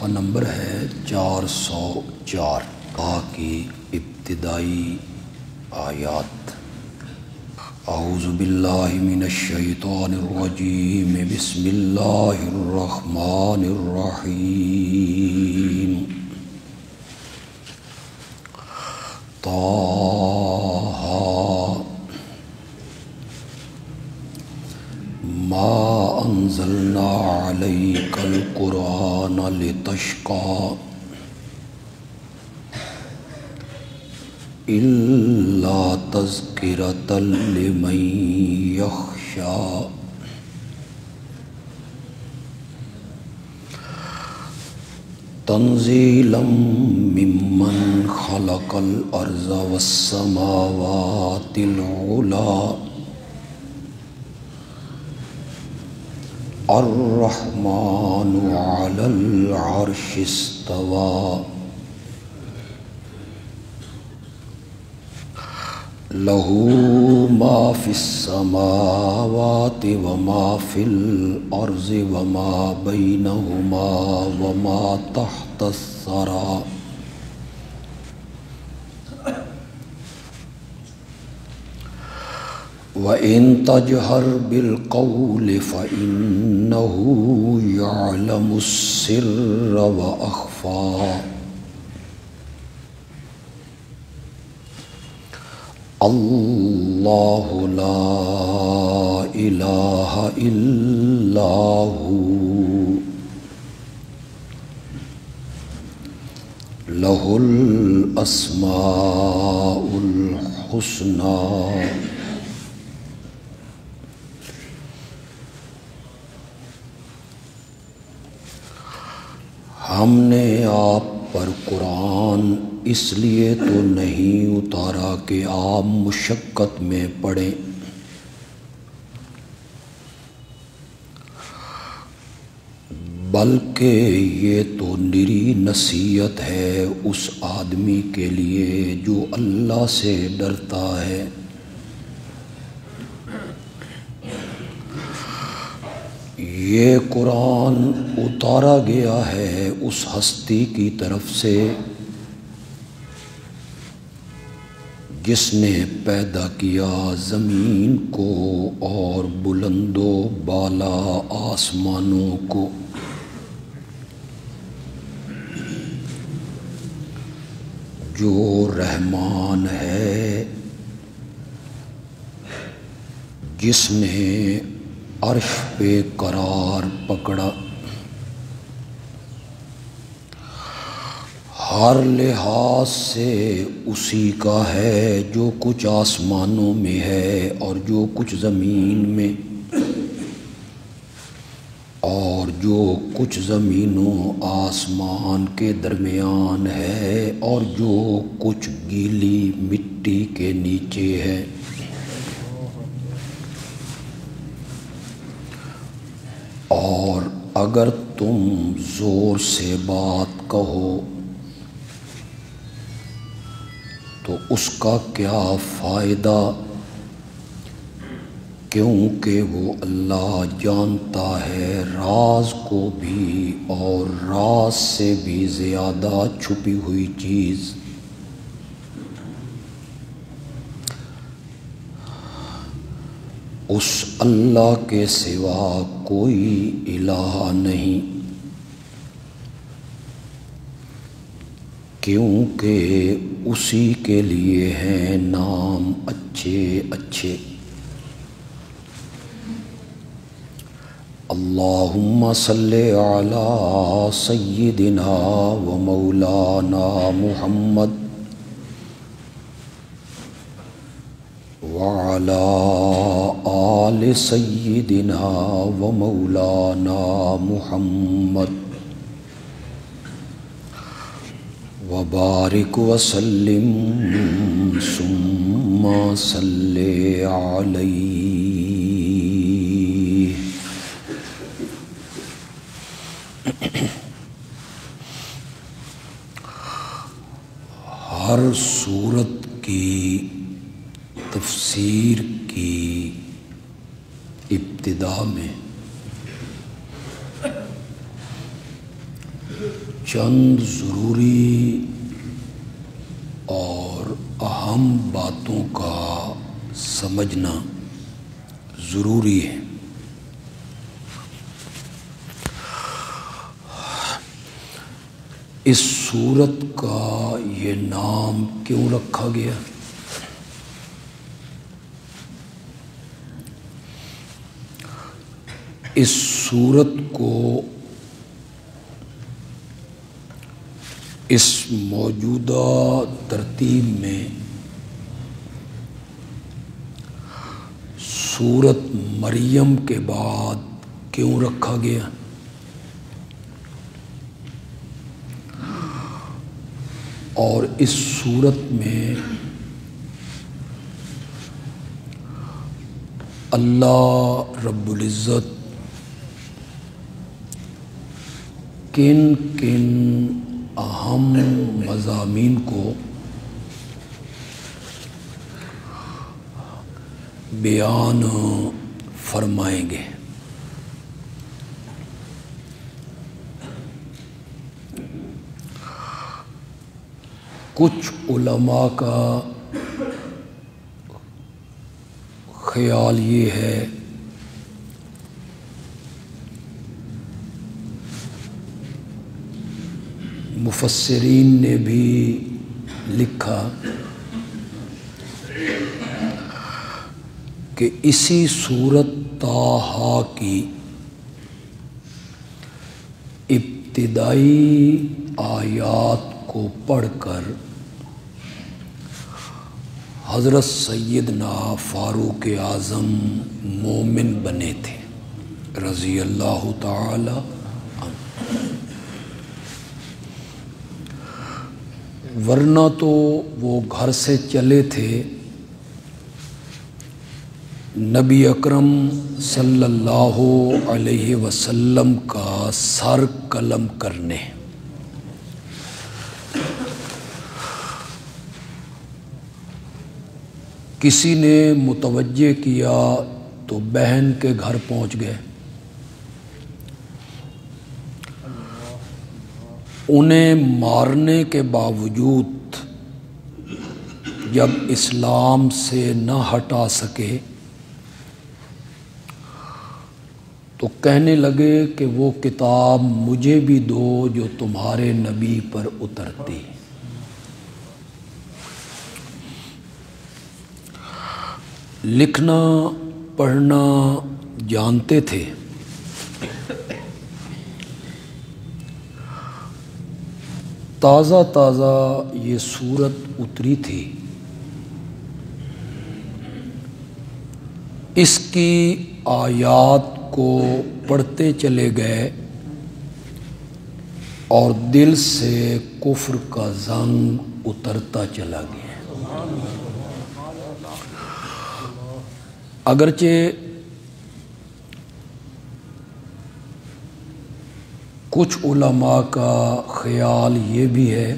Number ہے 404 کی ابتدائی آیات۔ اعوذ باللہ من الشیطان الرجیم، بسم اللہ الرحمن الرحیم۔ طٰہ ما انزلنا علیک القرآن لتشقی الا تذکرۃ لمن یخشی۔ تنزیلا ممن خلق الارض والسماوات العلی، الرحمن علی العرش استوی، لہ ما فی السماوات وما فی الارض وما بینہما وما تحت الثری۔ وَإِن تَجْهَرْ بِالْقَوْلِ فَإِنَّهُ يَعْلَمُ السِّرَّ وَأَخْفَى۔ اللہ لا الہ الا ہو، لہ الاسماء الحسنی۔ ہم نے آپ پر قرآن اس لیے تو نہیں اتارا کہ آپ مشقت میں پڑیں، بلکہ یہ تو نری نصیحت ہے اس آدمی کے لیے جو اللہ سے ڈرتا ہے۔ یہ قرآن اتارا گیا ہے اس ہستی کی طرف سے جس نے پیدا کیا زمین کو اور بلند و بالا آسمانوں کو، جو رحمان ہے، جس نے عرش پہ قرار پکڑا، ہر لحاظ سے اسی کا ہے جو کچھ آسمانوں میں ہے اور جو کچھ زمین میں، اور جو کچھ زمین و آسمان کے درمیان ہے اور جو کچھ گیلی مٹی کے نیچے ہے۔ اور اگر تم زور سے بات کہو تو اس کا کیا فائدہ، کیونکہ وہ اللہ جانتا ہے راز کو بھی اور راز سے بھی زیادہ چھپی ہوئی چیز۔ اس اللہ کے سوا کوئی الہ نہیں، کیونکہ اسی کے لیے ہیں نام اچھے اچھے۔ اللہم صلی علی سیدنا و مولانا محمد وعلی آل سیدنا و مولانا محمد وبارک وسلم ثم صلی علیہ۔ ہر سورت کی تفسیر کی ابتدا میں چند ضروری اور اہم باتوں کا سمجھنا ضروری ہے۔ اس سورت کا یہ نام کیوں رکھا گیا؟ اس سورت کو اس موجودہ ترتیب میں سورت مریم کے بعد کیوں رکھا گیا؟ اور اس سورت میں اللہ رب العزت کن کن اہم مضامین کو بیان فرمائیں گے؟ کچھ علماء کا خیال یہ ہے مفسرین نے بھی لکھا کہ اسی سورت طٰہٰ کی ابتدائی آیات کو پڑھ کر حضرت سیدنا فاروق اعظم مومن بنے تھے رضی اللہ تعالی عنہ، ورنہ تو وہ گھر سے چلے تھے نبی اکرم صلی اللہ علیہ وسلم کا سر قلم کرنے۔ کسی نے متوجہ کیا تو بہن کے گھر پہنچ گئے، انہیں مارنے کے باوجود جب اسلام سے نہ ہٹا سکے تو کہنے لگے کہ وہ کتاب مجھے بھی دو جو تمہارے نبی پر اترتی۔ لکھنا پڑھنا جانتے تھے، تازہ تازہ یہ سورت اتری تھی، اس کی آیات کو پڑھتے چلے گئے اور دل سے کفر کا زنگ اترتا چلا گیا۔ اگرچہ کچھ علماء کا خیال یہ بھی ہے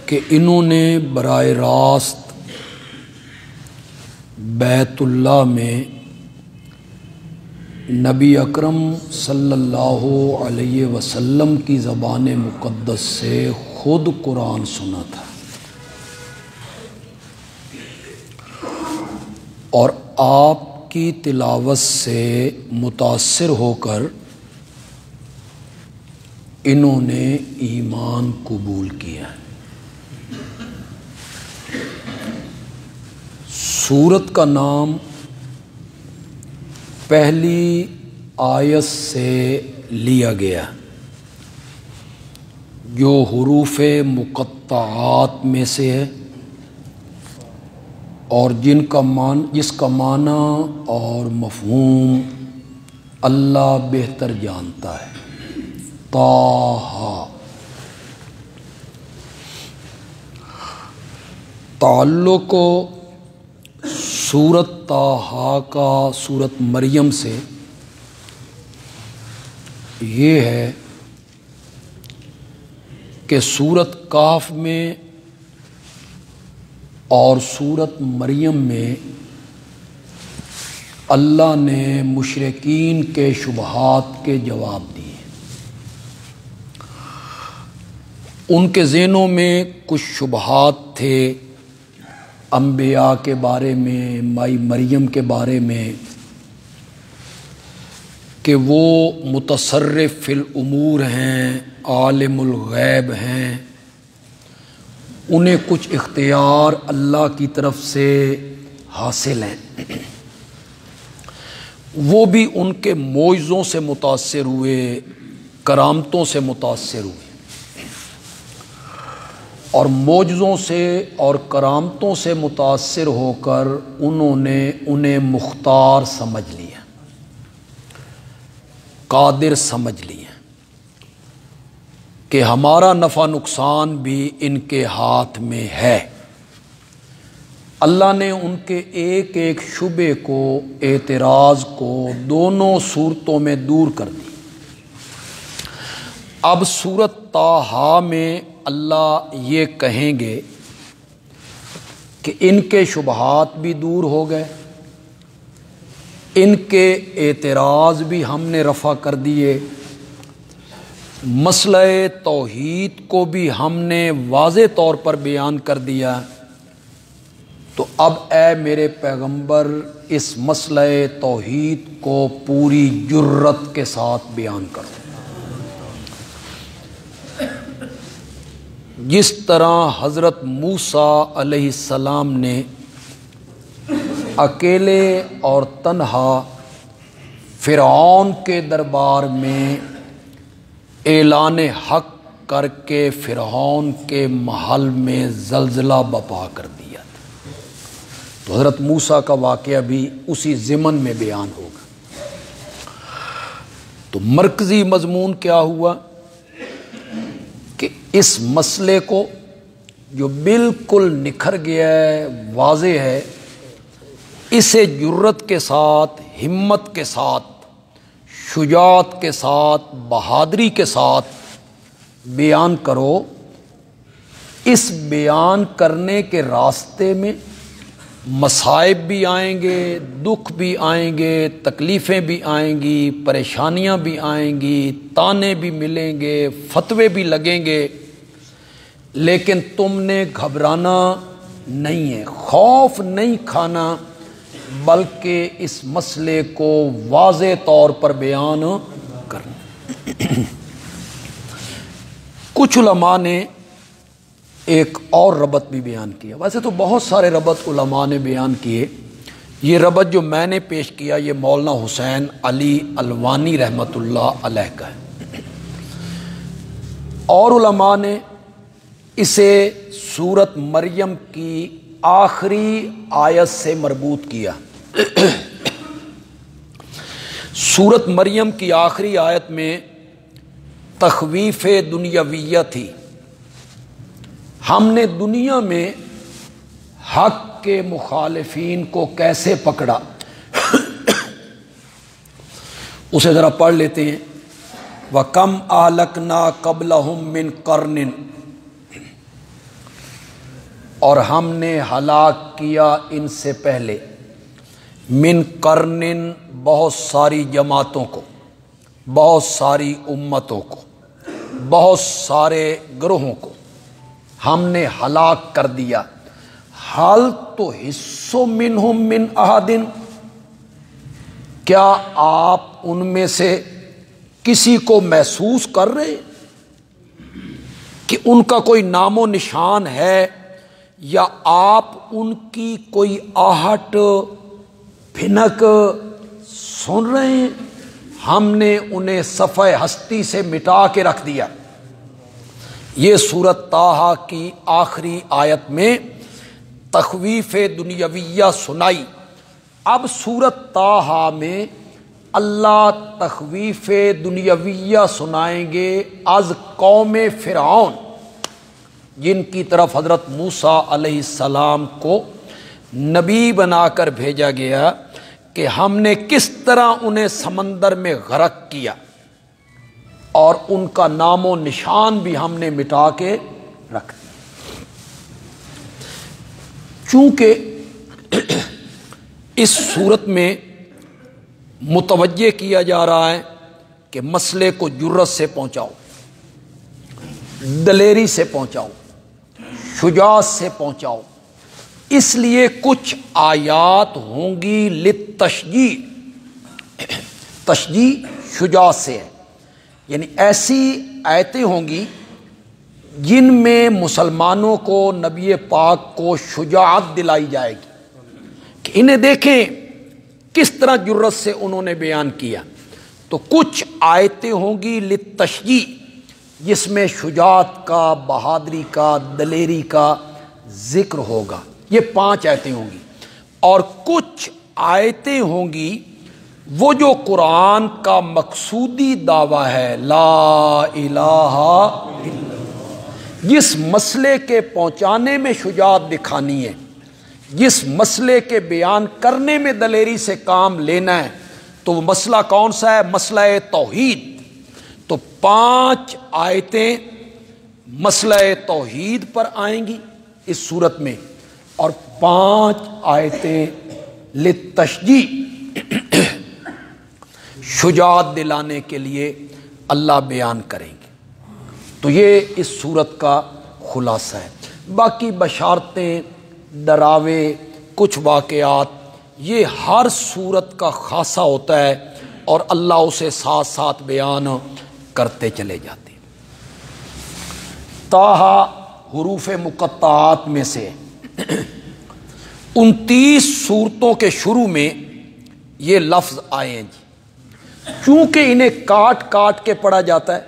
کہ انہوں نے براہ راست بیت اللہ میں نبی اکرم صلی اللہ علیہ وسلم کی زبان مقدس سے خود قرآن سنا تھا، اور آپ کی تلاوت سے متاثر ہو کر انہوں نے ایمان قبول کیا۔ سورت کا نام پہلی آیت سے لیا گیا جو حروف مقطعات میں سے ہے اور جس کا معنی اور مفہوم اللہ بہتر جانتا ہے۔ طٰہٰ، تعلق سورت طٰہٰ کا سورت مریم سے یہ ہے کہ سورت کاف میں اور سورت مریم میں اللہ نے مشرکین کے شبہات کے جواب دیے۔ ان کے ذہنوں میں کچھ شبہات تھے انبیاء کے بارے میں، مائی مریم کے بارے میں، کہ وہ متصرف فی الامور ہیں، عالم الغیب ہیں، انہیں کچھ اختیار اللہ کی طرف سے حاصل ہیں۔ وہ بھی ان کے معجزوں سے متاثر ہوئے، کرامتوں سے متاثر ہوئے، اور معجزوں سے اور کرامتوں سے متاثر ہو کر انہوں نے انہیں مختار سمجھ لیا، قادر سمجھ لیا، کہ ہمارا نفع نقصان بھی ان کے ہاتھ میں ہے۔ اللہ نے ان کے ایک ایک شبے کو، اعتراض کو دونوں صورتوں میں دور کر دی۔ اب سورۃ طٰہٰ میں اللہ یہ کہیں گے کہ ان کے شبہات بھی دور ہو گئے، ان کے اعتراض بھی ہم نے رفع کر دیے، مسئلہ توحید کو بھی ہم نے واضح طور پر بیان کر دیا۔ تو اب اے میرے پیغمبر اس مسئلہ توحید کو پوری جرت کے ساتھ بیان کرو، جس طرح حضرت موسیٰ علیہ السلام نے اکیلے اور تنہا فرعون کے دربار میں اعلان حق کر کے فرعون کے محل میں زلزلہ بپا کر دیا تھا، تو حضرت موسیٰ کا واقعہ بھی اسی ضمن میں بیان ہوگا۔ تو مرکزی مضمون کیا ہوا کہ اس مسئلے کو جو بالکل نکھر گیا ہے، واضح ہے، اسے جرت کے ساتھ، ہمت کے ساتھ، شجاعت کے ساتھ، بہادری کے ساتھ بیان کرو۔ اس بیان کرنے کے راستے میں مصائب بھی آئیں گے، دکھ بھی آئیں گے، تکلیفیں بھی آئیں گی، پریشانیاں بھی آئیں گی، تانے بھی ملیں گے، فتوے بھی لگیں گے، لیکن تم نے گھبرانا نہیں ہے، خوف نہیں کھانا، بلکہ اس مسئلے کو واضح طور پر بیان کرنا۔ کچھ علماء نے ایک اور ربط بھی بیان کیا، ویسے تو بہت سارے ربط علماء نے بیان کیے، یہ ربط جو میں نے پیش کیا یہ مولانا حسین علی الوانی رحمۃ اللہ علیہ کا ہے۔ اور علماء نے اسے سورۃ مریم کی آخری آیت سے مربوط کیا۔ سورۃ مریم کی آخری آیت میں تخویف دنیاویہ تھی، ہم نے دنیا میں حق کے مخالفین کو کیسے پکڑا، اسے ذرا پڑھ لیتے ہیں۔ وَكَمْ أَهْلَكْنَا قَبْلَهُمْ مِنْ قَرْنٍ، اور ہم نے ہلاک کیا ان سے پہلے، من قرن، بہت ساری جماعتوں کو، بہت ساری امتوں کو، بہت سارے گروہوں کو ہم نے ہلاک کر دیا۔ حل تو حصوں منہم من احد، کیا آپ ان میں سے کسی کو محسوس کر رہے کہ ان کا کوئی نام و نشان ہے، یا آپ ان کی کوئی آہٹ بھنک سن رہے ہیں؟ ہم نے انہیں صفحہ ہستی سے مٹا کے رکھ دیا۔ یہ سورۃ طٰہٰ کی آخری آیت میں تخویف دنیاویہ سنائی۔ اب سورۃ طٰہٰ میں اللہ تخویف دنیاویہ سنائیں گے از قوم فرعون، جن کی طرف حضرت موسیٰ علیہ السلام کو نبی بنا کر بھیجا گیا، کہ ہم نے کس طرح انہیں سمندر میں غرق کیا، اور ان کا نام و نشان بھی ہم نے مٹا کے رکھ دیا۔ چونکہ اس صورت میں متوجہ کیا جا رہا ہے کہ مسئلے کو جرأت سے پہنچاؤ، دلیری سے پہنچاؤ، شجاعت سے پہنچاؤ۔ اس لیے کچھ آیات ہوں گی للتشجیع، تشجیع شجاعت سے ہے، یعنی ایسی آیتیں ہوں گی جن میں مسلمانوں کو نبی پاک کو شجاعت دلائی جائے گی کہ انہیں دیکھیں کس طرح جرأت سے انہوں نے بیان کیا۔ تو کچھ آیتیں ہوں گی للتشجیع جس میں شجاعت کا، بہادری کا، دلیری کا ذکر ہوگا، یہ 5 آیتیں ہوں گی۔ اور کچھ آیتیں ہوں گی وہ جو قرآن کا مقصودی دعویٰ ہے، لا الہ الا اللہ، جس مسئلے کے پہنچانے میں شجاعت دکھانی ہے، جس مسئلے کے بیان کرنے میں دلیری سے کام لینا ہے، تو وہ مسئلہ کون سا ہے؟ مسئلہ توحید۔ تو 5 آیتیں مسئلہ توحید پر آئیں گی اس صورت میں، اور 5 آیتیں للتشجیع، شجاعت دلانے کے لیے اللہ بیان کریں گے۔ تو یہ اس صورت کا خلاصہ ہے۔ باقی بشارتیں، ڈراوے، کچھ واقعات، یہ ہر صورت کا خاصہ ہوتا ہے اور اللہ اسے ساتھ ساتھ بیان کرتے چلے جاتے ہیں۔ تاہا حروف مقطعات میں سے 29 صورتوں کے شروع میں یہ لفظ آئے ہیں جی۔ چونکہ انہیں کاٹ کاٹ کے پڑھا جاتا ہے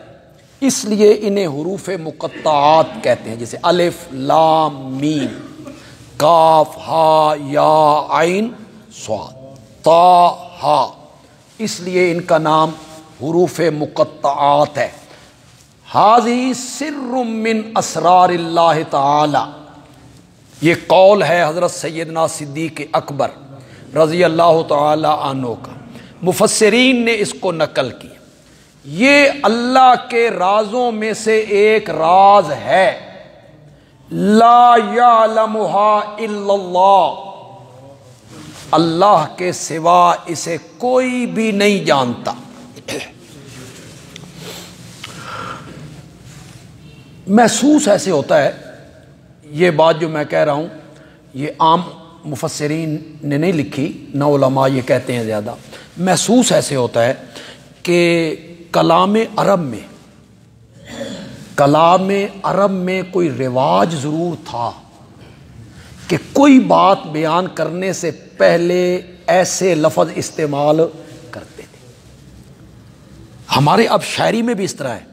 اس لیے انہیں حروف مقطعات کہتے ہیں، جیسے الف، لام، میم، کاف، ہا، یا، عین، صاد، تا، ہا، اس لیے ان کا نام حروف مقطعات ہے۔ ھذہ سر من اسرار اللہ تعالی، یہ قول ہے حضرت سیدنا صدیق اکبر رضی اللہ تعالی عنہ کا، مفسرین نے اس کو نقل کیا۔ یہ اللہ کے رازوں میں سے ایک راز ہے، لا یعلمها الا اللہ، اللہ کے سوا اسے کوئی بھی نہیں جانتا۔ محسوس ایسے ہوتا ہے، یہ بات جو میں کہہ رہا ہوں یہ عام مفسرین نے نہیں لکھی، نہ علماء یہ کہتے ہیں زیادہ، محسوس ایسے ہوتا ہے کہ کلام عرب میں کوئی رواج ضرور تھا کہ کوئی بات بیان کرنے سے پہلے ایسے لفظ استعمال کرتے تھے۔ ہمارے اب شاعری میں بھی اس طرح ہے،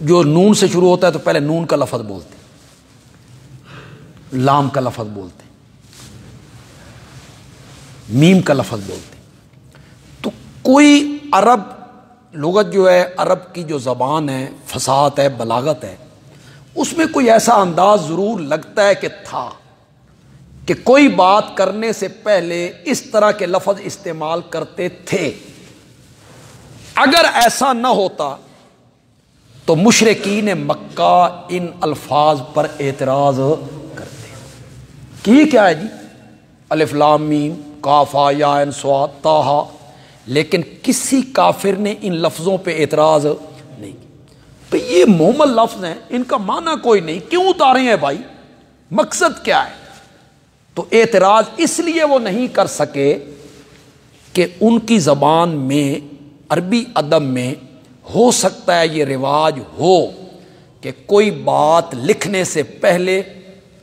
جو نون سے شروع ہوتا ہے تو پہلے نون کا لفظ بولتے، لام کا لفظ بولتے، میم کا لفظ بولتے۔ تو کوئی عرب لغت جو ہے، عرب کی جو زبان ہے، فصاحت ہے، بلاغت ہے، اس میں کوئی ایسا انداز ضرور لگتا ہے کہ تھا کہ کوئی بات کرنے سے پہلے اس طرح کے لفظ استعمال کرتے تھے۔ اگر ایسا نہ ہوتا تو مشرکین مکہ ان الفاظ پر اعتراض کرتے کہ یہ کیا ہے جی، الف لام میم، کاف ہا یا عین صاد تا ہا، لیکن کسی کافر نے ان لفظوں پہ اعتراض نہیں کیا۔ تو یہ مومل لفظ ہیں، ان کا معنی کوئی نہیں، کیوں اتارے ہیں بھائی، مقصد کیا ہے؟ تو اعتراض اس لیے وہ نہیں کر سکے کہ ان کی زبان میں، عربی ادب میں ہو سکتا ہے یہ رواج ہو کہ کوئی بات لکھنے سے پہلے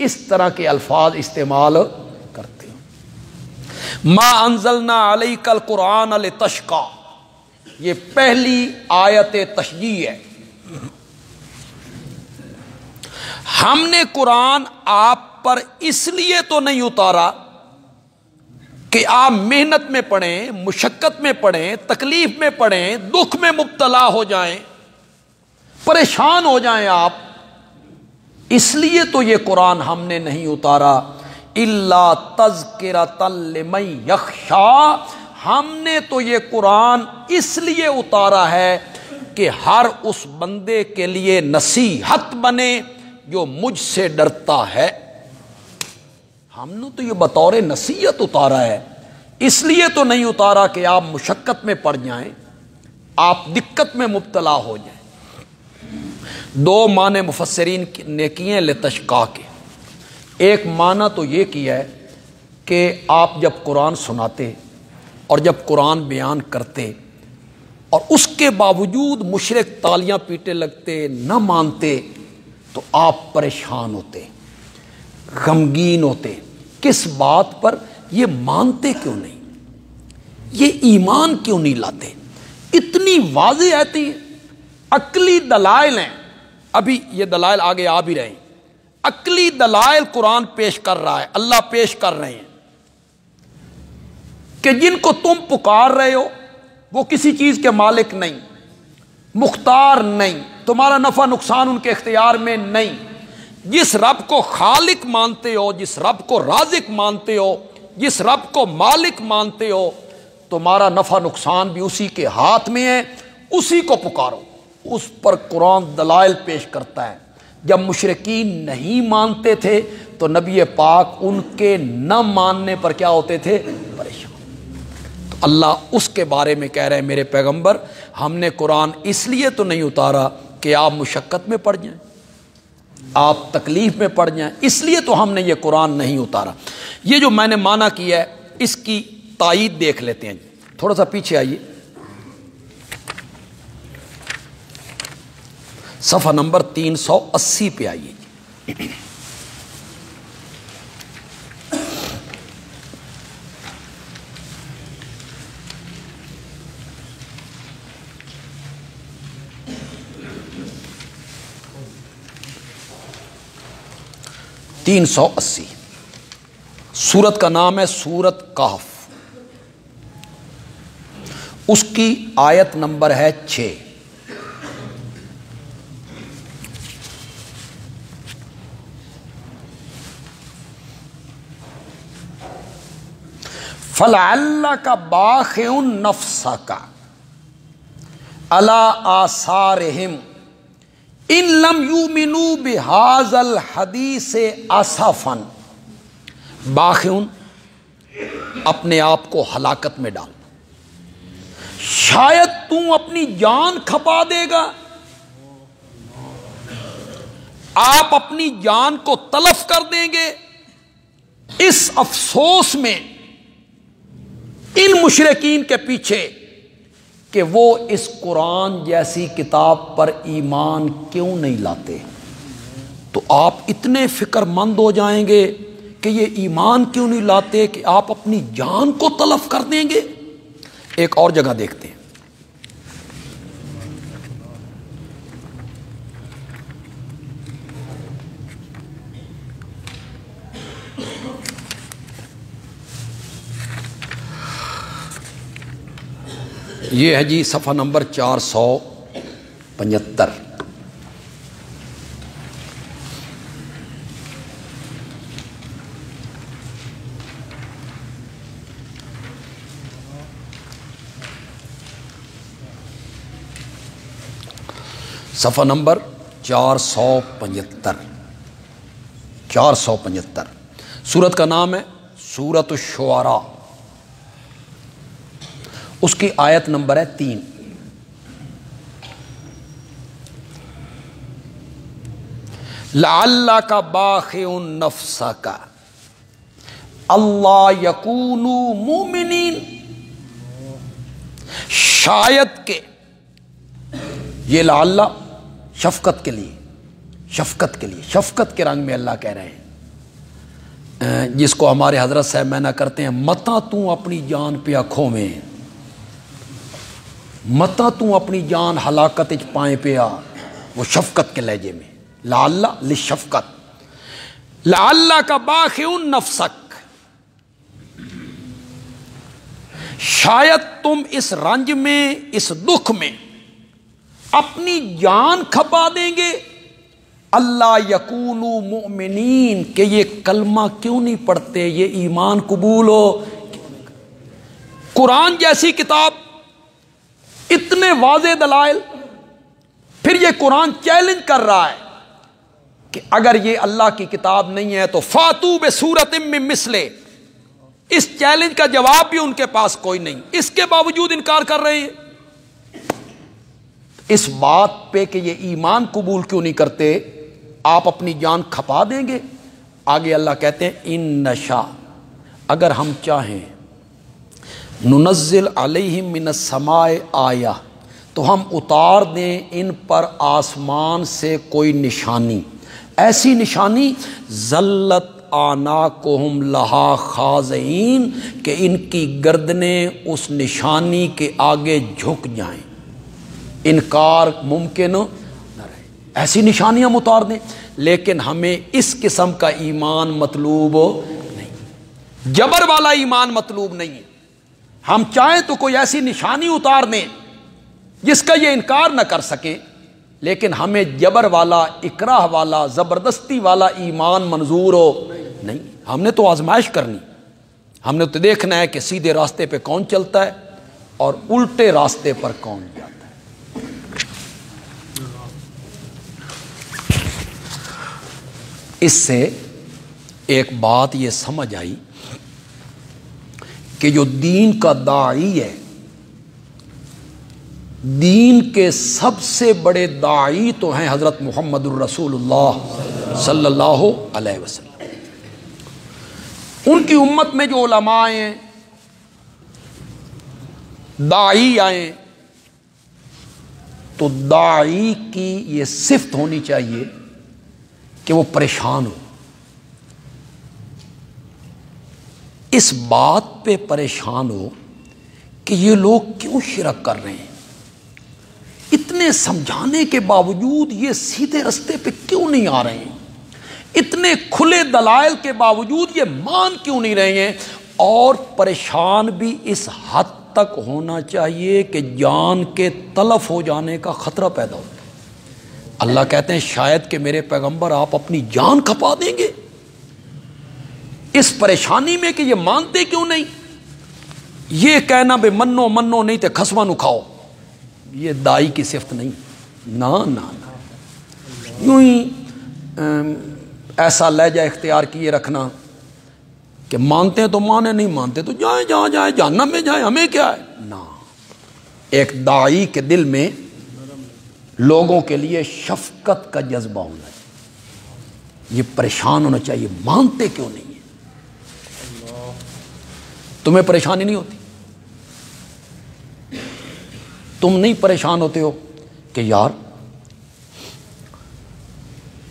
اس طرح کے الفاظ استعمال کرتے ہیں۔ ما انزلنا علیک القرآن لتشقی، یہ پہلی آیت تشجیع ہے۔ ہم نے قرآن آپ پر اس لیے تو نہیں اتارا کہ آپ محنت میں پڑھیں، مشقت میں پڑھیں، تکلیف میں پڑھیں، دکھ میں مبتلا ہو جائیں، پریشان ہو جائیں آپ، اس لیے تو یہ قرآن ہم نے نہیں اتارا، الا تذکرۃ لمن یخشی، ہم نے تو یہ قرآن اس لیے اتارا ہے کہ ہر اس بندے کے لیے نصیحت بنے جو مجھ سے ڈرتا ہے۔ ہم نے تو یہ بطور نصیحت اتارا ہے، اس لیے تو نہیں اتارا کہ آپ مشقت میں پڑ جائیں، آپ دقت میں مبتلا ہو جائیں۔ دو معنی مفسرین نے کیے لتشقا کے۔ ایک معنی تو یہ کیا ہے کہ آپ جب قرآن سناتے اور جب قرآن بیان کرتے اور اس کے باوجود مشرک تالیاں پیٹے لگتے، نہ مانتے، تو آپ پریشان ہوتے، غمگین ہوتے۔ کس بات پر؟ یہ مانتے کیوں نہیں، یہ ایمان کیوں نہیں لاتے؟ اتنی واضح آتی عقلی دلائل ہیں، ابھی یہ دلائل آگے آ بھی رہے ہیں۔ عقلی دلائل قرآن پیش کر رہا ہے، اللہ پیش کر رہے ہیں کہ جن کو تم پکار رہے ہو وہ کسی چیز کے مالک نہیں، مختار نہیں، تمہارا نفع نقصان ان کے اختیار میں نہیں۔ جس رب کو خالق مانتے ہو، جس رب کو رازق مانتے ہو، جس رب کو مالک مانتے ہو، تمہارا نفع نقصان بھی اسی کے ہاتھ میں ہے، اسی کو پکارو۔ اس پر قرآن دلائل پیش کرتا ہے۔ جب مشرکین نہیں مانتے تھے تو نبی پاک ان کے نہ ماننے پر کیا ہوتے تھے؟ پریشان۔ تو اللہ اس کے بارے میں کہہ رہے ہیں میرے پیغمبر، ہم نے قرآن اس لیے تو نہیں اتارا کہ آپ مشقت میں پڑ جائیں، آپ تکلیف میں پڑ جائیں، اس لیے تو ہم نے یہ قرآن نہیں اتارا۔ یہ جو میں نے معنی کیا ہے اس کی تائید دیکھ لیتے ہیں۔ تھوڑا سا پیچھے آئیے، صفحہ نمبر 380 پہ آئیے۔ تین سو 80 سورت کا نام ہے سورت کہف، اس کی آیت نمبر ہے 6۔ فَلَعَلَّكَ بَاخِعٌ نَفْسَكَ عَلَىٰ آثَارِهِمْ إِن لَّمْ يُؤْمِنُوا بِهَٰذَا الْحَدِيثِ آسَفًا۔ باخعٌ، اپنے آپ کو ہلاکت میں ڈال، شاید تم اپنی جان کھپا دے گا، آپ اپنی جان کو تلف کر دیں گے اس افسوس میں ان مشرکین کے پیچھے کہ وہ اس قرآن جیسی کتاب پر ایمان کیوں نہیں لاتے۔ تو آپ اتنے فکر مند ہو جائیں گے کہ یہ ایمان کیوں نہیں لاتے کہ آپ اپنی جان کو تلف کر دیں گے۔ ایک اور جگہ دیکھتے ہیں، یہ ہے جی صفحہ نمبر 475۔ صفحہ نمبر 475 475 سورت کا نام ہے سورت الشعراء، اس کی آیت نمبر ہے 3۔ لعلک باخع نفسک اللہ یکونوا مؤمنین، شاید کہ، یہ لعل شفقت کے لیے، شفقت کے لیے، شفقت کے رنگ میں اللہ کہہ رہے ہیں، جس کو ہمارے حضرت صاحب معنی کرتے ہیں متا تو اپنی جان پہ آنکھوں میں، متا تو اپنی جان ہلاکت پائیں پہ آ، وہ شفقت کے لہجے میں، لعل لشفقت۔ لعلک باخع نفسک، شاید تم اس رنج میں، اس دکھ میں اپنی جان کھپا دیں گے، اللہ یکونوا مؤمنین، کہ یہ کلمہ کیوں نہیں پڑھتے، یہ ایمان قبول ہو۔ قرآن جیسی کتاب، اتنے واضح دلائل، پھر یہ قرآن چیلنج کر رہا ہے کہ اگر یہ اللہ کی کتاب نہیں ہے تو فاتو بسورۃ من مثلہ، اس چیلنج کا جواب بھی ان کے پاس کوئی نہیں، اس کے باوجود انکار کر رہے ہیں۔ اس بات پہ کہ یہ ایمان قبول کیوں نہیں کرتے، آپ اپنی جان کھپا دیں گے؟ آگے اللہ کہتے ہیں ان نشا، اگر ہم چاہیں، ننزل علیہم من السماء آیہ، تو ہم اتار دیں ان پر آسمان سے کوئی نشانی، ایسی نشانی ذلت اعناقہم لہا خاضعین، کہ ان کی گردنیں اس نشانی کے آگے جھک جائیں، انکار ممکن نہ رہے، ایسی نشانی ہم اتار دیں۔ لیکن ہمیں اس قسم کا ایمان مطلوب نہیں، جبر والا ایمان مطلوب نہیں ہے۔ ہم چاہیں تو کوئی ایسی نشانی اتار دیں جس کا یہ انکار نہ کر سکیں، لیکن ہمیں جبر والا، اکراہ والا، زبردستی والا ایمان منظور ہو نہیں۔ ہم نے تو آزمائش کرنی، ہم نے تو دیکھنا ہے کہ سیدھے راستے پہ کون چلتا ہے اور الٹے راستے پر کون جاتا ہے۔ اس سے ایک بات یہ سمجھ آئی کہ جو دین کا داعی ہے، دین کے سب سے بڑے داعی تو ہیں حضرت محمد الرسول اللہ صلی اللہ علیہ وسلم۔ ان کی امت میں جو علماء آئے، داعی آئے، تو داعی کی یہ صفت ہونی چاہیے کہ وہ پریشان ہو، اس بات پہ پریشان ہو کہ یہ لوگ کیوں شرک کر رہے ہیں، اتنے سمجھانے کے باوجود یہ سیدھے رستے پہ کیوں نہیں آ رہے ہیں، اتنے کھلے دلائل کے باوجود یہ مان کیوں نہیں رہے ہیں، اور پریشان بھی اس حد تک ہونا چاہیے کہ جان کے تلف ہو جانے کا خطرہ پیدا ہو۔ اللہ کہتے ہیں شاید کہ میرے پیغمبر آپ اپنی جان کھپا دیں گے اس پریشانی میں کہ یہ مانتے کیوں نہیں۔ یہ کہنا بے منو منو نہیں تے خسما نو کھاؤ، یہ دائی کی صفت نہیں، نہ نہ نہ، یوں ہی ایسا لہجہ اختیار کیے رکھنا کہ مانتے ہیں تو مانے، نہیں مانتے تو جائیں جہاں جائیں، جہنم میں جائیں، ہمیں کیا ہے۔ نہ، ایک داعی کے دل میں لوگوں کے لیے شفقت کا جذبہ ہونا چاہیے، یہ پریشان ہونا چاہیے، مانتے کیوں نہیں ہیں۔ تمہیں پریشانی نہیں ہوتی؟ تم نہیں پریشان ہوتے ہو کہ یار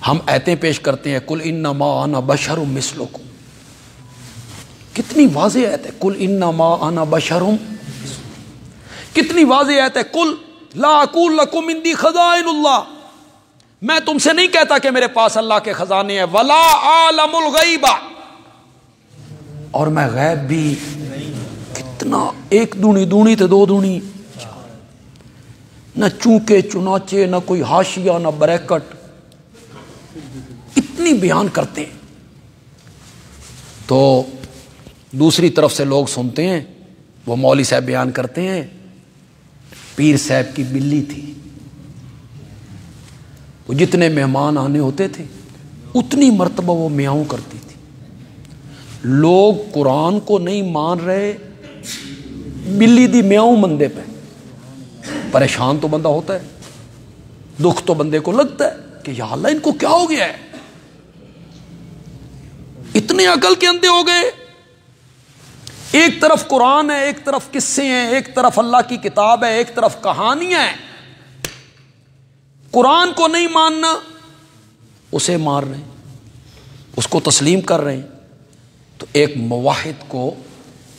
ہم ایتیں پیش کرتے ہیں قل انما انا بشر مثلکم، کتنی واضح ایت ہے، قل انما انا بشر، کتنی واضح ایت ہے، قل لا اقول لکم عندی خزائن اللہ، میں تم سے نہیں کہتا کہ میرے پاس اللہ کے خزانے ہیں، ولا اعلم الغیب، اور میں غیب بھی، کتنا ایک دونی دونی تے دو دونی، نہ چونکے چنانچے، نہ کوئی حاشیہ، نہ بریکٹ، اتنی بیان کرتے ہیں۔ تو دوسری طرف سے لوگ سنتے ہیں، وہ مولوی صاحب بیان کرتے ہیں پیر صاحب کی بلی تھی، وہ جتنے مہمان آنے ہوتے تھے اتنی مرتبہ وہ میاؤں کرتی تھی۔ لوگ قرآن کو نہیں مان رہے، بلی دی میاؤں مندے پہ، پریشان تو بندہ ہوتا ہے، دکھ تو بندے کو لگتا ہے کہ یا اللہ ان کو کیا ہو گیا ہے، اتنے عقل کے اندھے ہو گئے۔ ایک طرف قرآن ہے، ایک طرف قصے ہیں، ایک طرف اللہ کی کتاب ہے، ایک طرف کہانیاں ہیں، قرآن کو نہیں ماننا، اسے مار رہے ہیں، اس کو تسلیم کر رہے ہیں۔ تو ایک موحد کو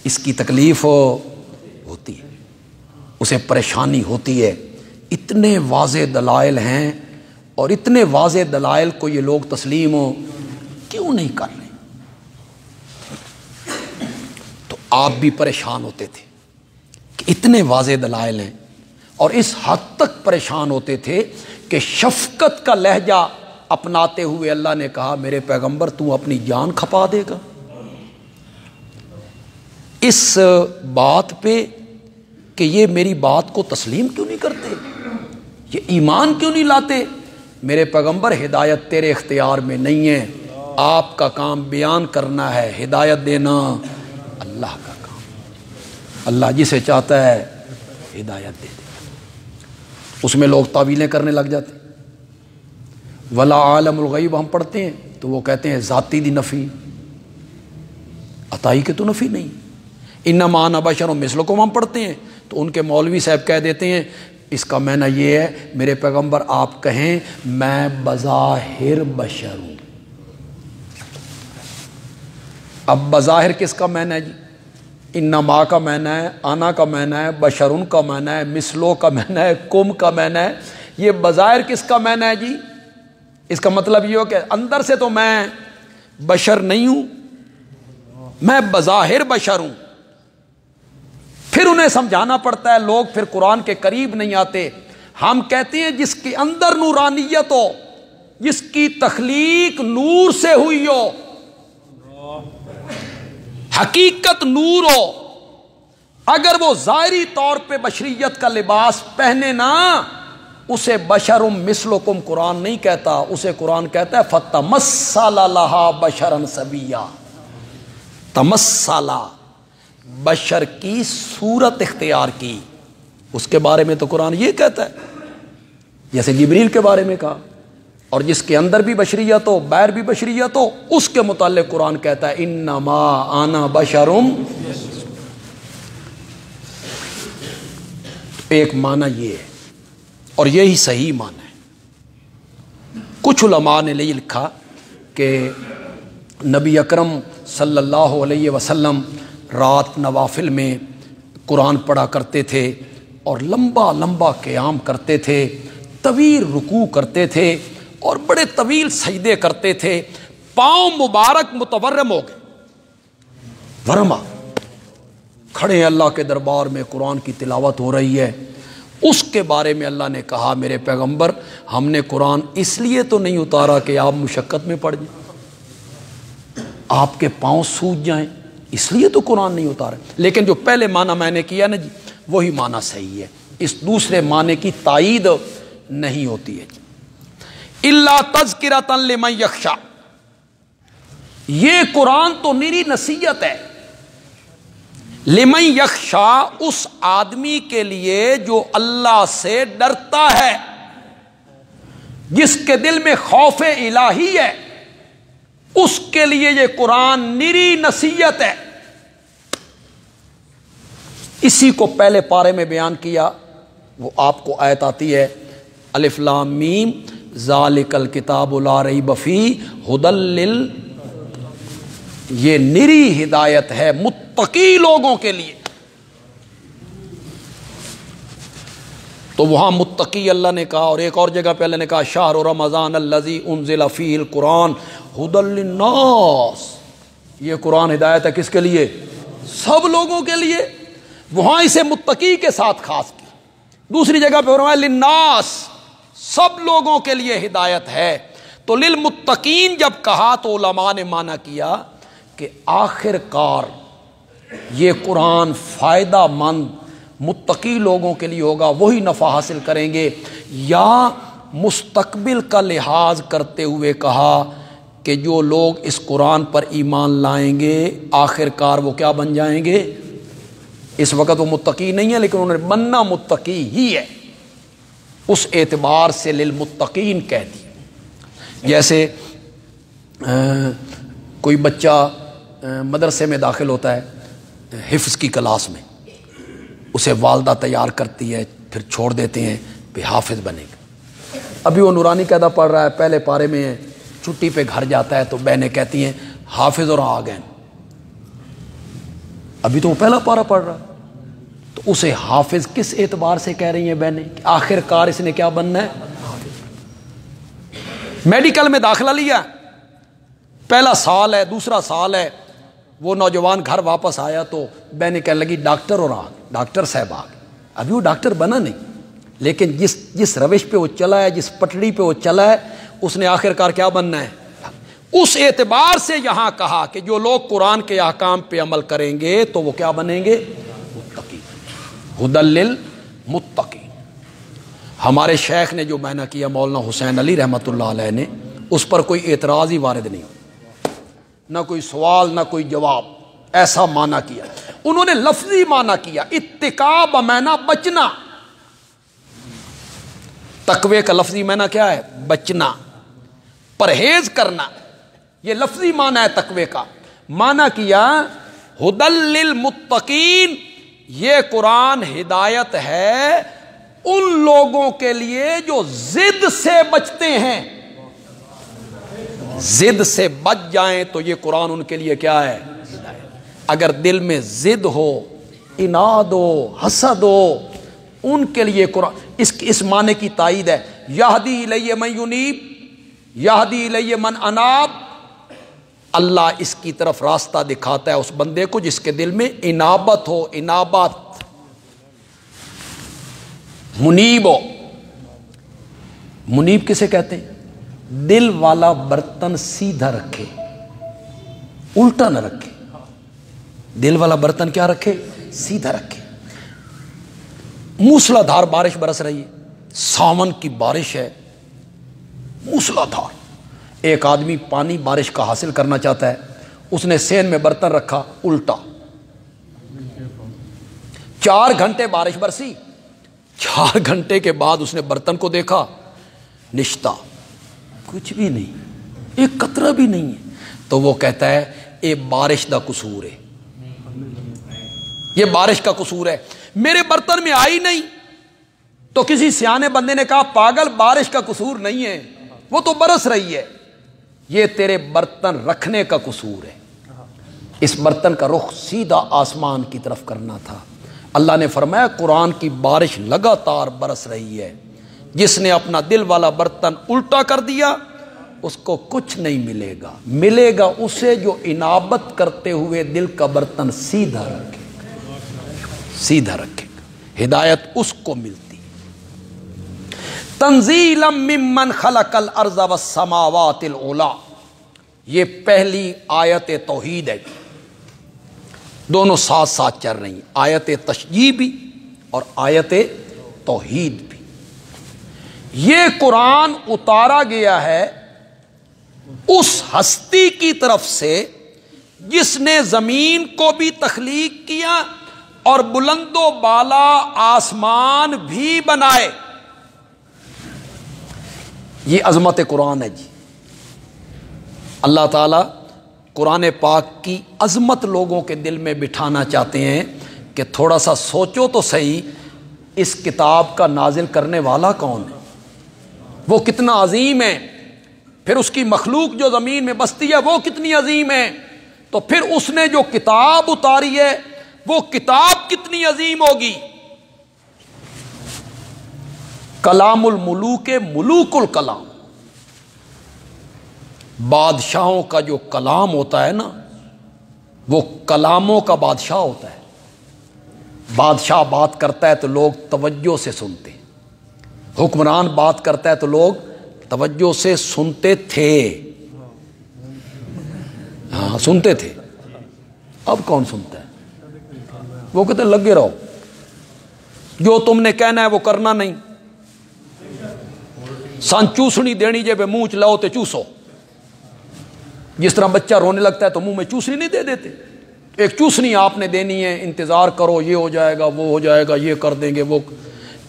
اس کی تکلیف ہوتی ہے، اسے پریشانی ہوتی ہے، اتنے واضح دلائل ہیں اور اتنے واضح دلائل کو یہ لوگ تسلیم کیوں نہیں کر رہے۔ تو آپ بھی پریشان ہوتے تھے کہ اتنے واضح دلائل ہیں، اور اس حد تک پریشان ہوتے تھے کہ شفقت کا لہجہ اپناتے ہوئے اللہ نے کہا میرے پیغمبر تو اپنی جان کھپا دے گا۔ اس بات پہ کہ یہ میری بات کو تسلیم کیوں نہیں کرتے، یہ ایمان کیوں نہیں لاتے، میرے پیغمبر ہدایت تیرے اختیار میں نہیں ہے، آپ کا کام بیان کرنا ہے، ہدایت دینا اللہ اللہ کا کام. اللہ جسے چاہتا ہے ہدایت دے دے. اس میں لوگ تعویلیں کرنے لگ جاتے ہیں. ولا عالم الغیب ہم پڑھتے ہیں تو وہ کہتے ہیں ذاتی دی نفی، عطائی کے تو نفی نہیں. انما انا بشر مثلکم ہم پڑھتے ہیں تو ان کے مولوی صاحب کہہ دیتے ہیں اس کا معنی یہ ہے میرے پیغمبر آپ کہیں میں بظاہر بشر ہوں. اب بظاہر کس کا معنی ہے جی؟ انما کا معنی ہے، انا کا معنی ہے، بشرن کا معنی ہے، مثلو کا معنی ہے، کم کا معنی ہے. یہ بظاہر کس کا معنی ہے جی؟ اس کا مطلب یہ ہو کہ اندر سے تو میں بشر نہیں ہوں، میں بظاہر بشر ہوں. پھر انہیں سمجھانا پڑتا ہے، لوگ پھر قرآن کے قریب نہیں آتے. ہم کہتے ہیں جس کے اندر نورانیت ہو، جس کی تخلیق نور سے ہوئی ہو، حقیقت نور ہو، اگر وہ ظاہری طور پہ بشریت کا لباس پہنے نا، اسے بشرم مثلکم قرآن نہیں کہتا، اسے قرآن کہتا ہے فتمثل لہا بشرا سویا. تمثلا، بشر کی صورت اختیار کی. اس کے بارے میں تو قرآن یہ کہتا ہے جیسے جبریل کے بارے میں کہا. اور جس کے اندر بھی بشریت ہو، باہر بھی بشریت ہو، اس کے متعلق قرآن کہتا ہے انما انا بشرم. ایک معنی یہ ہے اور یہی صحیح معنی ہے. کچھ علماء نے یہ لکھا کہ نبی اکرم صلی اللہ علیہ وسلم رات نوافل میں قرآن پڑھا کرتے تھے اور لمبا لمبا قیام کرتے تھے، طویل رکوع کرتے تھے اور بڑے طویل سجدے کرتے تھے. پاؤں مبارک متورم ہو گئے، ورما کھڑے ہیں اللہ کے دربار میں، قرآن کی تلاوت ہو رہی ہے. اس کے بارے میں اللہ نے کہا میرے پیغمبر ہم نے قرآن اس لیے تو نہیں اتارا کہ آپ مشقت میں پڑ جائیں، آپ کے پاؤں سوج جائیں، اس لیے تو قرآن نہیں اتارا. لیکن جو پہلے معنی میں نے کیا نا جی، وہی معنی صحیح ہے. اس دوسرے معنی کی تائید نہیں ہوتی ہے. الا تذکرۃ لمن یخشی، یہ قرآن تو نری نصیحت ہے. لمن یخشی، اس آدمی کے لیے جو اللہ سے ڈرتا ہے، جس کے دل میں خوف الہی ہے، اس کے لیے یہ قرآن نری نصیحت ہے. اسی کو پہلے پارے میں بیان کیا. وہ آپ کو آیت آتی ہے الف لام میم ذالک الکتاب لا ریب فیہ ھدی یہ نری ہدایت ہے متقی لوگوں کے لیے. تو وہاں متقی اللہ نے کہا، اور ایک اور جگہ پہ اللہ نے کہا شہر رمضان الذی انزل فیہ القرآن ھدی للناس. یہ قرآن ہدایت ہے کس کے لیے؟ سب لوگوں کے لیے. وہاں اسے متقی کے ساتھ خاص کی. دوسری جگہ پہ فرمایا للناس، سب لوگوں کے لیے ہدایت ہے. تو للمتقین جب کہا تو علماء نے معنی کیا کہ آخر کار یہ قرآن فائدہ مند متقی لوگوں کے لیے ہوگا، وہی نفع حاصل کریں گے. یا مستقبل کا لحاظ کرتے ہوئے کہا کہ جو لوگ اس قرآن پر ایمان لائیں گے آخر کار وہ کیا بن جائیں گے؟ اس وقت وہ متقی نہیں ہے لیکن انہوں نے بننا متقی ہی ہے. اس اعتبار سے للمتقین کہہ دی. جیسے کوئی بچہ مدرسے میں داخل ہوتا ہے حفظ کی کلاس میں، اسے والدہ تیار کرتی ہے، پھر چھوڑ دیتے ہیں کہ حافظ بنے گا. ابھی وہ نورانی قاعدہ پڑھ رہا ہے، پہلے پارے میں ہے، چھٹی پہ گھر جاتا ہے تو بہنیں کہتی ہیں حافظ اور آ گئے. ابھی تو وہ پہلا پارہ پڑھ رہا ہے، تو اسے حافظ کس اعتبار سے کہہ رہی ہیں بہنیں کہ آخر کار اس نے کیا بننا ہے؟ میڈیکل میں داخلہ لیا، پہلا سال ہے، دوسرا سال ہے، وہ نوجوان گھر واپس آیا تو بہنیں کہنے لگی ڈاکٹر اور ڈاکٹر صاحب آ گئے. ابھی وہ ڈاکٹر بنا نہیں، لیکن جس روش پہ وہ چلا ہے، جس پٹڑی پہ وہ چلا ہے، اس نے آخر کار کیا بننا ہے. اس اعتبار سے یہاں کہا کہ جو لوگ قرآن کے احکام پہ عمل کریں گے تو وہ کیا بنیں گے؟ متقی. ھدی للمتقین. ہمارے شیخ نے جو معنی کیا مولانا حسین علی رحمۃ اللہ علیہ نے، اس پر کوئی اعتراض ہی وارد نہیں ہو، نہ کوئی سوال نہ کوئی جواب. ایسا معنی کیا. انہوں نے لفظی معنی کیا. اتقاء بمعنی بچنا. تقوی کا لفظی معنی کیا ہے؟ بچنا، پرہیز کرنا. یہ لفظی معنی ہے تقوی کا. معنی کیا ہدی للمتقین، یہ قرآن ہدایت ہے ان لوگوں کے لیے جو ضد سے بچتے ہیں. ضد سے بچ جائیں تو یہ قرآن ان کے لیے کیا ہے؟ اگر دل میں ضد ہو، اناد ہو، حسد ہو، ان کے لیے قرآن اس معنی کی تائید ہے. یہدی الیہ من ینیب، یہدی الیہ من اناب. اللہ اس کی طرف راستہ دکھاتا ہے اس بندے کو جس کے دل میں انابت ہو. انابت، منیب ہو. منیب کسے کہتے ہیں؟ دل والا برتن سیدھا رکھے، الٹا نہ رکھے. دل والا برتن کیا رکھے؟ سیدھا رکھے. موسلا دھار بارش برس رہی ہے، ساون کی بارش ہے، موسلا دھار. ایک آدمی پانی بارش کا حاصل کرنا چاہتا ہے، اس نے سین میں برتن رکھا الٹا. 4 گھنٹے بارش برسی. 4 گھنٹے کے بعد اس نے برتن کو دیکھا، نشتہ، کچھ بھی نہیں، ایک قطرہ بھی نہیں ہے. تو وہ کہتا ہے اے بارش دا قصور ہے، یہ بارش کا قصور ہے، میرے برتن میں آئی نہیں. تو کسی سیانے بندے نے کہا پاگل، بارش کا قصور نہیں ہے، وہ تو برس رہی ہے، یہ تیرے برتن رکھنے کا قصور ہے. اس برتن کا رخ سیدھا آسمان کی طرف کرنا تھا. اللہ نے فرمایا قرآن کی بارش لگاتار برس رہی ہے، جس نے اپنا دل والا برتن الٹا کر دیا اس کو کچھ نہیں ملے گا. ملے گا اسے جو انابت کرتے ہوئے دل کا برتن سیدھا رکھے گا، سیدھا رکھے گا. ہدایت اس کو ملتی. تنزیلا ممن خلق الارض والسماوات العلی، یہ پہلی آیت توحید ہے. دونوں ساتھ ساتھ چل رہی ہیں، آیت تشجیع بھی اور آیت توحید بھی. یہ قرآن اتارا گیا ہے اس ہستی کی طرف سے جس نے زمین کو بھی تخلیق کیا اور بلند و بالا آسمان بھی بنائے. یہ عظمت قرآن ہے جی. اللہ تعالیٰ قرآن پاک کی عظمت لوگوں کے دل میں بٹھانا چاہتے ہیں کہ تھوڑا سا سوچو تو صحیح، اس کتاب کا نازل کرنے والا کون ہے، وہ کتنا عظیم ہے. پھر اس کی مخلوق جو زمین میں بستی ہے وہ کتنی عظیم ہے. تو پھر اس نے جو کتاب اتاری ہے وہ کتاب کتنی عظیم ہوگی. کلام الملوک ملوک الکلام، بادشاہوں کا جو کلام ہوتا ہے نا وہ کلاموں کا بادشاہ ہوتا ہے. بادشاہ بات کرتا ہے تو لوگ توجہ سے سنتے، حکمران بات کرتا ہے تو لوگ توجہ سے سنتے تھے. ہاں سنتے تھے. اب کون سنتا ہے؟ وہ کہتے ہیں لگے رہو، جو تم نے کہنا ہے وہ کرنا نہیں. سان چوسنی دینی جے پہ منہ چلاؤ تے چوسو. جس طرح بچہ رونے لگتا ہے تو منہ میں چوسنی نہیں دے دیتے. ایک چوسنی آپ نے دینی ہے، انتظار کرو، یہ ہو جائے گا، وہ ہو جائے گا، یہ کر دیں گے وہ.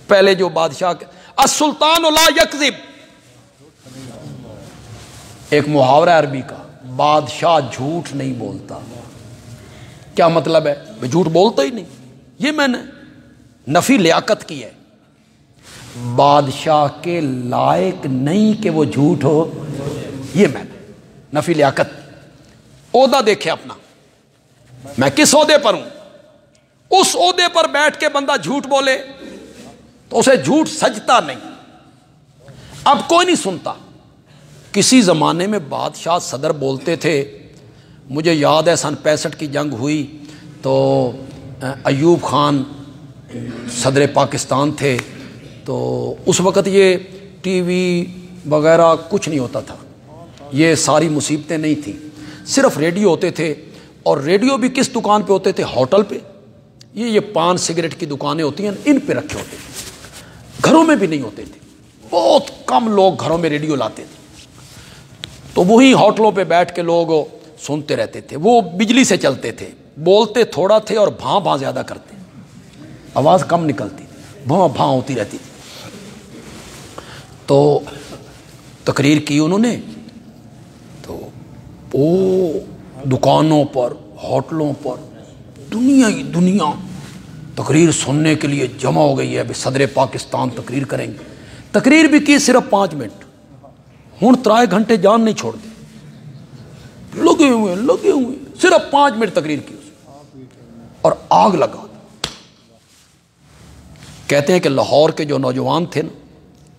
پہلے جو بادشاہ السلطان لا یکذب، ایک محاورہ عربی کا، بادشاہ جھوٹ نہیں بولتا. کیا مطلب ہے؟ جھوٹ بولتا ہی نہیں. یہ میں نے نفی لیاقت کی ہے. بادشاہ کے لائق نہیں کہ وہ جھوٹ ہو، یہ میں نے نفی لیاقت. عہدہ دیکھے اپنا، میں کس عہدے پر ہوں. اس عہدے پر بیٹھ کے بندہ جھوٹ بولے تو اسے جھوٹ سجتا نہیں. اب کوئی نہیں سنتا. کسی زمانے میں بادشاہ صدر بولتے تھے. مجھے یاد ہے سن 65 کی جنگ ہوئی تو ایوب خان صدر پاکستان تھے. تو اس وقت یہ ٹی وی وغیرہ کچھ نہیں ہوتا تھا، یہ ساری مصیبتیں نہیں تھیں، صرف ریڈیو ہوتے تھے. اور ریڈیو بھی کس دکان پہ ہوتے تھے؟ ہوٹل پہ. یہ پان سگریٹ کی دکانیں ہوتی ہیں ان پہ رکھے ہوتے تھے. گھروں میں بھی نہیں ہوتے تھے. بہت کم لوگ گھروں میں ریڈیو لاتے تھے. تو وہی ہوٹلوں پہ بیٹھ کے لوگ سنتے رہتے تھے. وہ بجلی سے چلتے تھے. بولتے تھوڑا تھے اور بھاں بھاں زیادہ کرتے، آواز کم نکلتی تھی، بھاں بھاں ہوتی رہتی تھی۔ تو تقریر کی انہوں نے، تو وہ دکانوں پر، ہوٹلوں پر دنیا ہی دنیا تقریر سننے کے لیے جمع ہو گئی ہے۔ ابھی صدر پاکستان تقریر کریں گے، تقریر بھی کی صرف 5 منٹ، ہوں 3 گھنٹے جان نہیں چھوڑ دی، لگے ہوئے صرف 5 منٹ تقریر کی اور آگ لگا۔ کہتے ہیں کہ لاہور کے جو نوجوان تھے نا،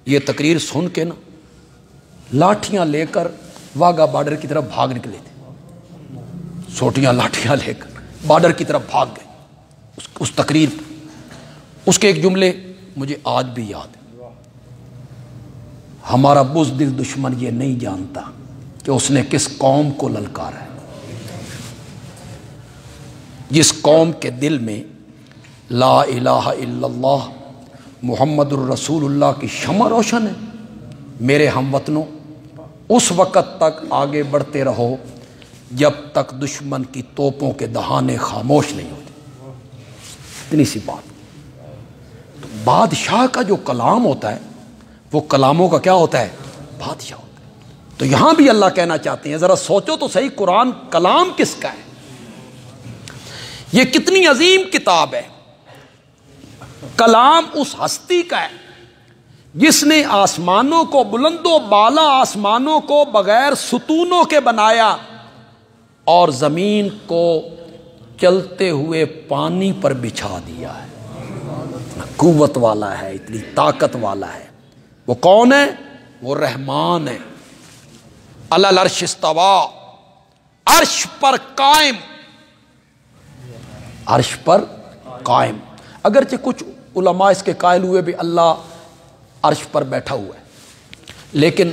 یہ تقریر سن کے نا لاٹھیاں لے کر واگا بارڈر کی طرف بھاگ نکلے تھے، سوٹیاں لاٹھیاں لے کر بارڈر کی طرف بھاگ گئے اس تقریر پر۔ اس کے ایک جملے مجھے آج بھی یاد ہے، ہمارا بزدل دشمن یہ نہیں جانتا کہ اس نے کس قوم کو للکارا ہے۔ جس قوم کے دل میں لا الہ الا اللہ محمد الرسول اللہ کی شمع روشن ہے، میرے ہم وطنوں، اس وقت تک آگے بڑھتے رہو جب تک دشمن کی توپوں کے دہانے خاموش نہیں ہوتے۔ اتنی سی بات۔ تو بادشاہ کا جو کلام ہوتا ہے وہ کلاموں کا کیا ہوتا ہے؟ بادشاہ ہوتا ہے۔ تو یہاں بھی اللہ کہنا چاہتے ہیں، ذرا سوچو تو صحیح، قرآن کلام کس کا ہے؟ یہ کتنی عظیم کتاب ہے۔ کلام اس ہستی کا ہے جس نے آسمانوں کو، بلند و بالا آسمانوں کو بغیر ستونوں کے بنایا اور زمین کو چلتے ہوئے پانی پر بچھا دیا ہے۔ قوت والا ہے، اتنی طاقت والا ہے۔ وہ کون ہے؟ وہ رحمان ہے۔ علی العرش استویٰ، عرش پر قائم، عرش پر قائم۔ اگرچہ کچھ علماء اس کے قائل ہوئے بھی اللہ عرش پر بیٹھا ہوا ہے، لیکن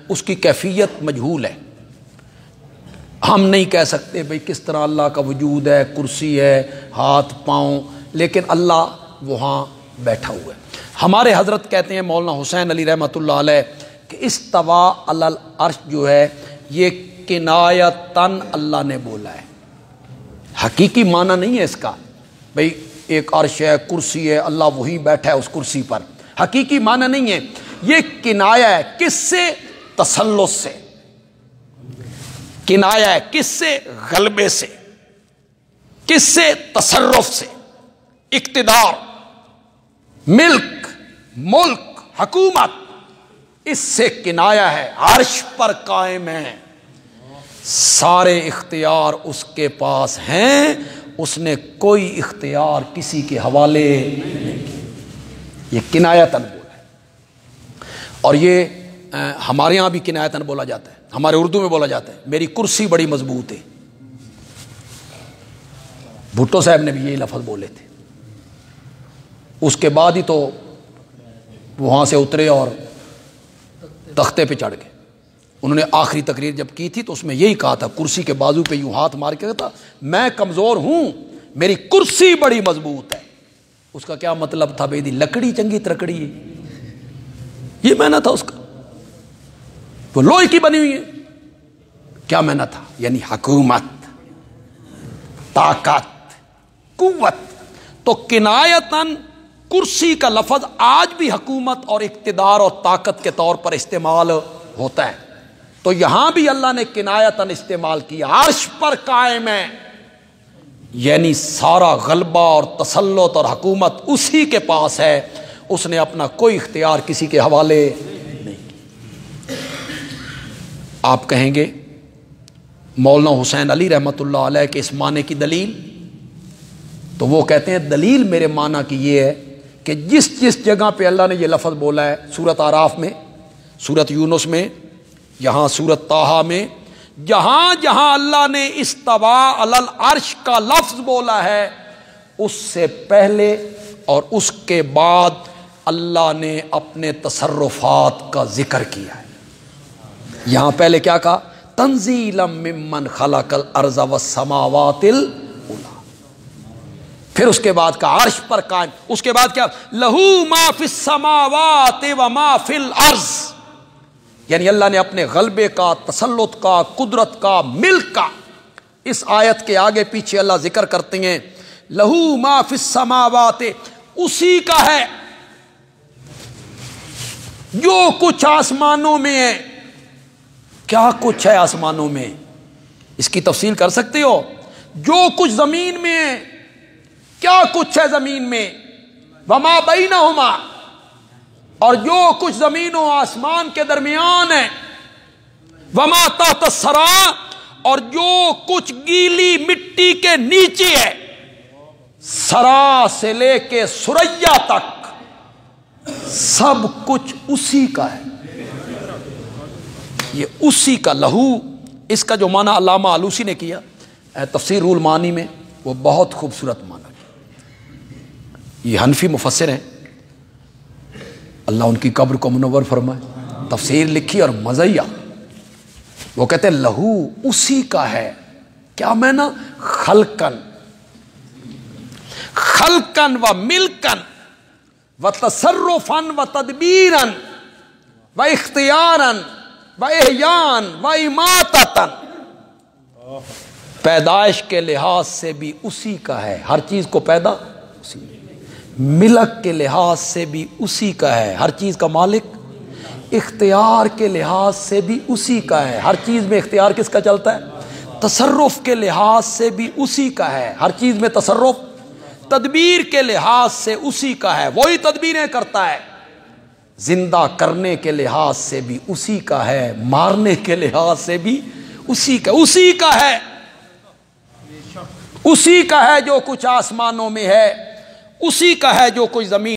اس کی کیفیت مجہول ہے۔ ہم نہیں کہہ سکتے بھئی کس طرح اللہ کا وجود ہے، کرسی ہے، ہاتھ پاؤں، لیکن اللہ وہاں بیٹھا ہوا ہے۔ ہمارے حضرت کہتے ہیں مولانا حسین علی رحمۃ اللہ علیہ کہ استوا علی العرش جو ہے یہ کنایتاً اللہ نے بولا ہے، حقیقی معنی نہیں ہے اس کا بھئی ایک عرش ہے، کرسی ہے، اللہ وہیں بیٹھا ہے اس کرسی پر، حقیقی معنی نہیں ہے۔ یہ کنایہ ہے، کس سے؟ تسلط سے۔ کنایہ ہے کس سے؟ غلبے سے۔ کس سے؟ تصرف سے، اقتدار، ملک، ملک، حکومت، اس سے کنایہ ہے۔ عرش پر قائم ہے، سارے اختیار اس کے پاس ہیں، اس نے کوئی اختیار کسی کے حوالے نہیں کیا۔ یہ کنایتاً بولا ہے، اور یہ ہمارے یہاں بھی کنایتاً بولا جاتا ہے، ہمارے اردو میں بولا جاتا ہے میری کرسی بڑی مضبوط ہے۔ بھٹو صاحب نے بھی یہی لفظ بولے تھے۔ اس کے بعد ہی تو وہاں سے اترے اور تختے پہ چڑھ گئے۔ انہوں نے آخری تقریر جب کی تھی تو اس میں یہی کہا تھا، کرسی کے بازو پہ یوں ہاتھ مار کے کہا تھا میں کمزور ہوں، میری کرسی بڑی مضبوط ہے۔ اس کا کیا مطلب تھا؟ بھائی دی لکڑی چنگی ترکڑی ہے، یہ معنی تھا اس کا۔ وہ لوہے کی بنی ہوئی ہے، کیا معنی تھا؟ یعنی حکومت، طاقت، قوت۔ تو کنایتاً کرسی کا لفظ آج بھی حکومت اور اقتدار اور طاقت کے طور پر استعمال ہوتا ہے۔ تو یہاں بھی اللہ نے کنایتاً استعمال کیا، عرش پر قائم ہے، یعنی سارا غلبہ اور تسلط اور حکومت اسی کے پاس ہے، اس نے اپنا کوئی اختیار کسی کے حوالے نہیں کیا۔ آپ کہیں گے مولانا حسین علی رحمۃ اللہ علیہ کے اس معنی کی دلیل؟ تو وہ کہتے ہیں دلیل میرے معنی کی یہ ہے کہ جس جس جگہ پہ اللہ نے یہ لفظ بولا ہے، سورۃ اعراف میں، سورۃ یونس میں، یہاں سورۃ طٰہٰ میں، جہاں جہاں اللہ نے استوا علی العرش کا لفظ بولا ہے، اس سے پہلے اور اس کے بعد اللہ نے اپنے تصرفات کا ذکر کیا ہے۔ یہاں پہلے کیا کہا؟ تنزیلا ممن خلق الارض والسماوات العلی، پھر اس کے بعد کا عرش پر قائم، اس کے بعد کیا؟ لہو ما فی السماوات وما فی الارض، یعنی اللہ نے اپنے غلبے کا، تسلط کا، قدرت کا، ملک کا اس آیت کے آگے پیچھے اللہ ذکر کرتے ہیں لہو ما فی السماوات، اسی کا ہے جو کچھ آسمانوں میں ہے۔ کیا کچھ ہے آسمانوں میں؟ اس کی تفصیل کر سکتے ہو؟ جو کچھ زمین میں ہے، کیا کچھ ہے زمین میں؟ وما بینہما، اور جو کچھ زمین و آسمان کے درمیان ہے۔ وما تحت الثری، اور جو کچھ گیلی مٹی کے نیچے ہے۔ سرا سے لے کے ثریا تک سب کچھ اسی کا ہے۔ یہ اسی کا لہو، اس کا جو معنی علامہ آلوسی نے کیا تفسیر روح المعانی میں، وہ بہت خوبصورت معنی۔ یہ حنفی مفسر ہیں، اللہ ان کی قبر کو منور فرمائے، تفسیر لکھی اور مزیہ۔ وہ کہتے ہیں لہو اسی کا ہے، کیا معنی؟ خلقن، خلقن و ملکن و تصرفن و تدبیرن و اختیارن و احیان و اماتتن، پیدائش کے لحاظ سے بھی اسی کا ہے، ہر چیز کو پیدا اسی، ملک کے لحاظ سے بھی اسی کا ہے، ہر چیز کا مالک، اختیار کے لحاظ سے بھی اسی کا ہے، ہر چیز میں اختیار کس کا چلتا ہے؟ تصرف کے لحاظ سے بھی اسی کا ہے، ہر چیز میں تصرف، تدبیر کے لحاظ سے اسی کا ہے، وہی تدبیریں کرتا ہے، زندہ کرنے کے لحاظ سے بھی اسی کا ہے، مارنے کے لحاظ سے بھی اسی کا، اسی کا ہے، اسی کا ہے جو کچھ آسمانوں میں ہے، اسی کا ہے جو کچھ زمین